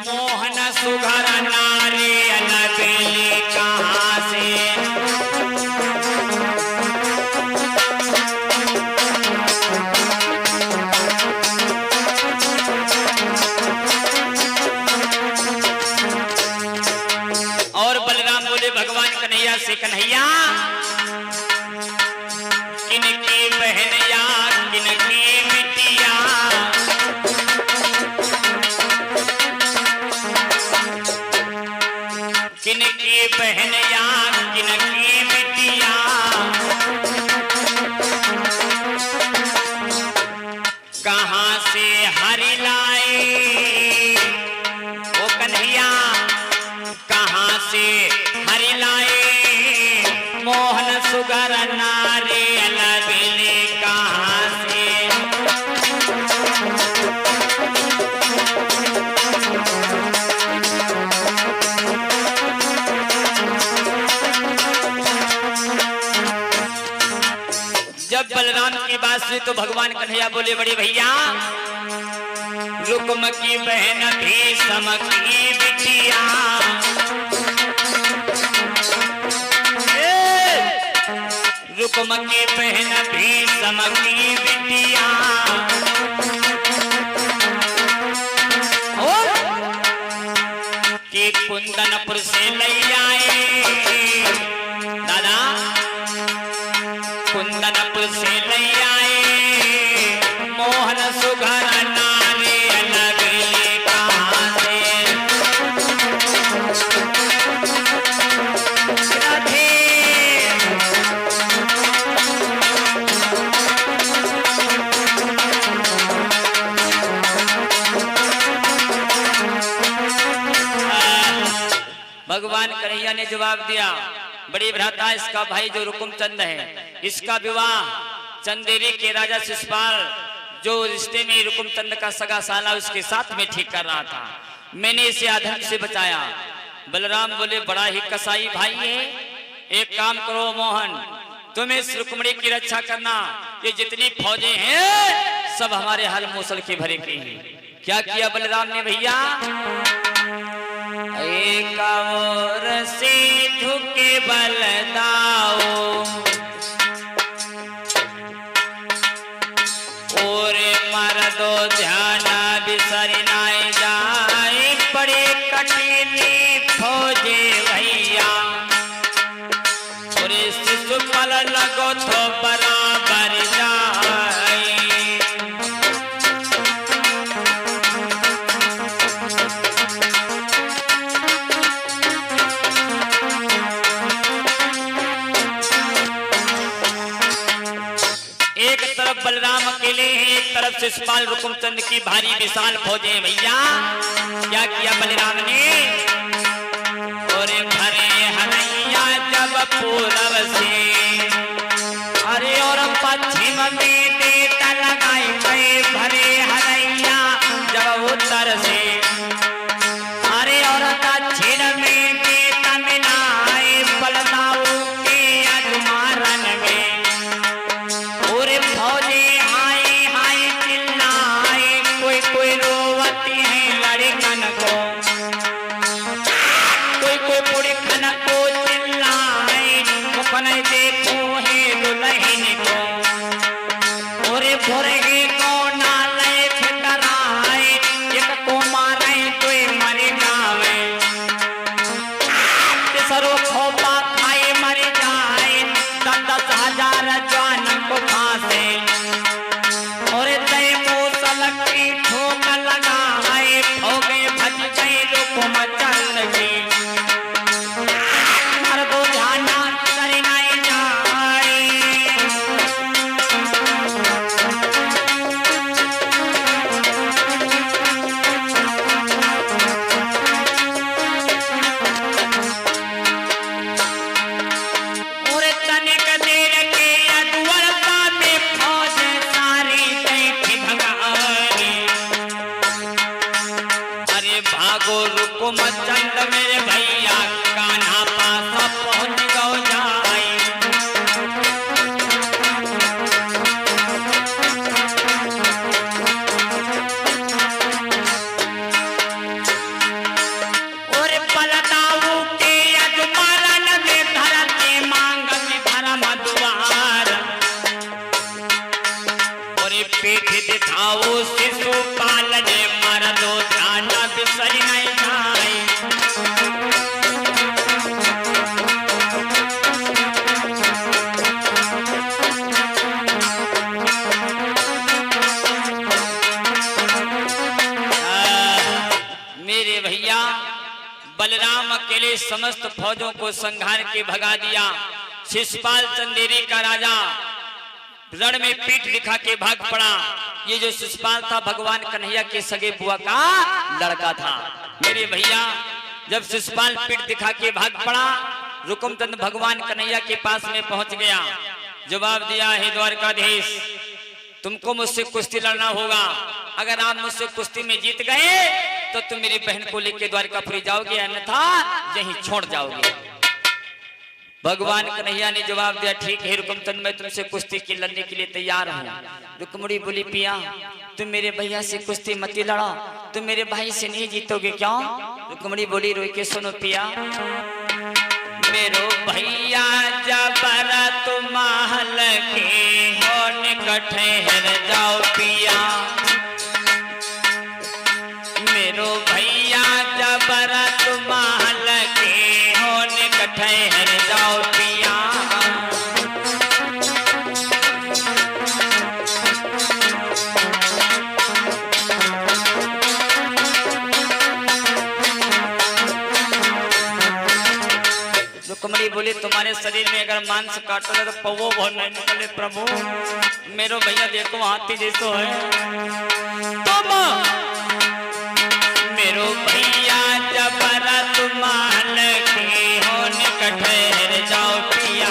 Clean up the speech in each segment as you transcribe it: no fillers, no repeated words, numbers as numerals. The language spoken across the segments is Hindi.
मोहन सुघर नारी अलबेली कहाँ से। और बलराम बोले भगवान कन्हैया से, कन्हैया किनकी बहन या किनकी बिटिया, किनकी बहन या किनकी बिटिया, कहाँ से हरि लाए ओ कन्हैया, कहाँ से हरि लाए मोहन सुगर नारी अलबेली कहाँ से। जब बलराम की बात सुनी तो भगवान कन्हैया बोले, बड़े भैया रुक्म की बहन भीष्म की बिटिया, रुक्म की बहन भीष्म की बिटिया, कि कुंदनपुर से ले आए दादा, कुंदनपुर से ले आए मोहन सुघर नारी अलबेली कहाँ से। भगवान कन्हैया ने जवाब दिया, बड़ी भ्राता इसका भाई जो रुकुमचंद है, इसका विवाह चंदेरी के राजा शिशुपाल जो रिश्ते में रुकुमचंद का सगा साला उसके साथ में ठीक कर रहा था, मैंने इसे अधर्म से बचाया। बलराम बोले, बड़ा ही कसाई भाई है, एक काम करो मोहन, तुम्हें इस रुक्मिणी की रक्षा करना, ये जितनी फौजें हैं सब हमारे हल मूसल के भरे की हैं। क्या किया बलराम ने भैया, एक और से झुके बलदाओ और मर्दो ध्यान बिसर नाय जाए, बड़े कठिनी फौजे भैया और शिशुपाल लगो तो बराबर जाए। बलराम अकेले हैं, एक तरफ शिशुपाल रुकुमचंद की भारी विशाल फौजें भैया। क्या किया बलराम ने, और भरे हनैया जब पूरब से, अरे और पश्चिम में देता लगाए गए, भरे हनैया जब उत्तर से, अरे और दक्षिण में देता मिलाए बलदाऊ के अजमारन में। फौजे हाय हाय चिल्लाए, कोई कोई रोवती है लड़कन को, कोई कोई पुड़खन को चिल्लाए, मुखन देखो है दुल्हन को, और भोरे को नाले फिकराए, एक को मारे तो मर जावे, सरो खोपा खाए मर जाए, 10,000 जवान को फांसे, और दे मूसल की ठोक लगाए, भोगे भज गए रुकुमचंद की, मर्दो ध्यान करना जाए। और तनिक देर के अद्वरता में फौज सारी बैठी भगारी, अरे भागो रुकुमचंद मेरे भैया, कान्हा पास पहुंच गो जाए। बलराम अकेले समस्त फौजों को संहार के भगा दिया। शिशुपाल चंदेरी का राजा रण में पीठ दिखा के भाग पड़ा। ये जो शिशुपाल था भगवान कन्हैया के सगे बुआ का लड़का था। मेरे भैया जब शिशुपाल पीठ दिखा के भाग पड़ा, रुकुमचंद भगवान कन्हैया के पास में पहुंच गया। जवाब दिया, हे द्वारकाधीश, तुमको मुझसे कुश्ती लड़ना होगा। अगर आप मुझसे कुश्ती में जीत गए तो तुम मेरी बहन को लेकर द्वारकापुरी जाओगे, अन्यथा यहीं छोड़ जाओगे। भगवान कन्हैया ने जवाब दिया, ठीक है रुकुमचंद, मैं तुमसे कुश्ती की लड़ने के लिए तैयार हूँ। रुक्मिणी बोली, पिया तुम मेरे भैया से कुश्ती मत लड़ो, तुम मेरे भाई से नहीं जीतोगे। क्यों? रुक्मिणी बोली, रोई के सुनो पिया, मेरो भैया जबर तुम महल के हो निकट ठहर जाओ पिया, मेरो भैया जबर तुम महल के हो निकट ठहर जाओ पिया। रुक्मिणी बोली, तुम्हारे शरीर में अगर मांस काटोगे तो पवो बहुत नहीं निकले प्रभु। मेरो भैया देखो हाथी जैसो है। तुम मेरो भैया जबर तुम के हो निकट ठहर जाओ पिया।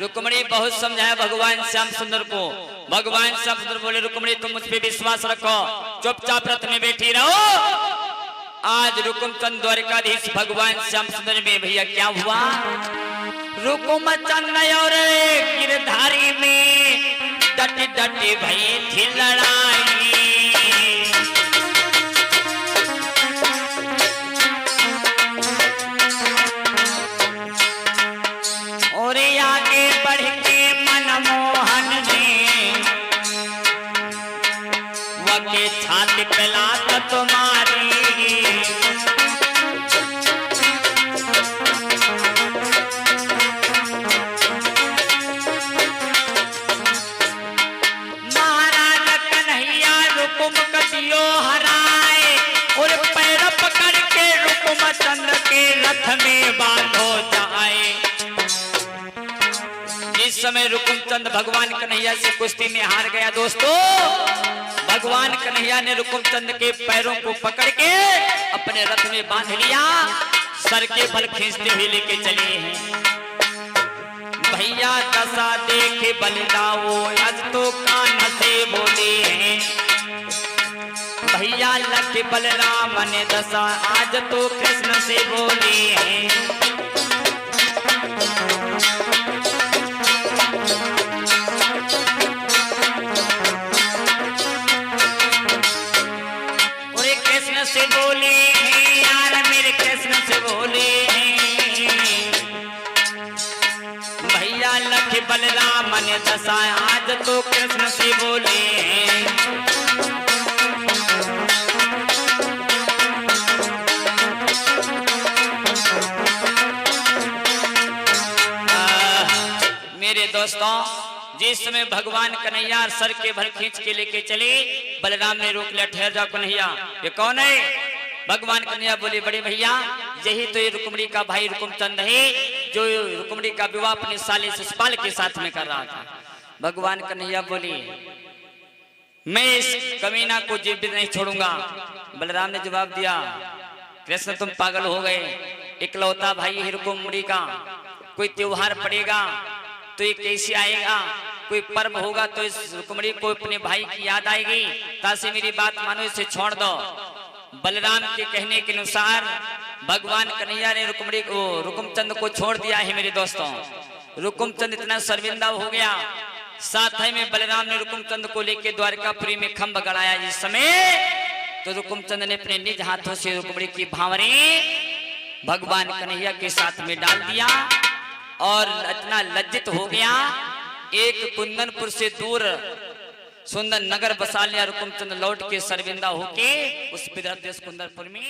रुक्मिणी बहुत समझाया भगवान श्याम सुंदर को। भगवान श्याम सुंदर बोले, रुक्मिणी तुम मुझ पे विश्वास रखो, चुपचाप रथ में बैठी रहो। आज रुकुमचंद द्वारकाधीश भगवान श्याम सुंदर में भैया क्या हुआ, रुकुमचंद और गिरधारी में डट डट भई थी लड़ाई। और आगे बढ़ के मनमोहन ने वके छाती पे लात तुम्हारी। महाराज कन्हैया रुकुम कदियो हराए और पैर पकड़ के रुकुमचंद के रथ में बांधो जाए। इस समय रुकुमचंद भगवान कन्हैया से कुश्ती में हार गया। दोस्तों, भगवान कन्हैया ने रुकुमचंद के पैरों को पकड़ के अपने रथ में बांध लिया, सर के बल खींचते हुए लेके चले हैं। भैया दशा देखे बलिदाओ आज तो कान से बोले हैं। भैया लख बलराम ने दशा आज तो कृष्ण से बोले हैं। से बोले हैं यार, मेरे कृष्ण से बोले हैं। भैया लख बलराम ने दशा आज तो कृष्ण से बोले हैं। मेरे दोस्तों, जिस समय भगवान कन्हैया सर के भर खींच के लेके चले, बलराम ने रोक लिया, ठहर जाओ कन्हैया, ये कौन है? भगवान कन्हैया बोले, बड़े भैया यही तो ये रुक्मिणी का भाई रुकुमचंद है, जो रुक्मिणी का विवाह अपने साले शिशुपाल के साथ में कर रहा था। भगवान कन्हैया बोले, मैं इस कमीना को जीवित नहीं छोड़ूंगा। बलराम ने जवाब दिया, कृष्ण तुम पागल हो गए, इकलौता भाई है रुक्मिणी का, कोई त्योहार पड़ेगा तो ये कैसे आएगा, कोई पर्व होगा तो इस रुक्मिणी को अपने भाई की याद आएगी। तासे मेरी बात मानो, इसे छोड़ दो। बलराम के कहने के अनुसार भगवान कन्हैया ने रुक्मिणी को रुकुमचंद को छोड़ दिया है। मेरे दोस्तों, रुकुमचंद इतना शर्मिंदा हो गया, साथ ही में बलराम ने रुकुमचंद को लेकर द्वारकापुरी में खंभ गड़ाया। इस समय तो रुकुमचंद ने अपने निज हाथों से रुक्मिणी की भावरे भगवान कन्हैया के साथ में डाल दिया और इतना लज्जित हो गया, एक कुंदनपुर से दूर सुंदर नगर बसा लिया। रुकुमचंद लौट के शर्मिंदा होके उस विदर्भ देश कुंदनपुर में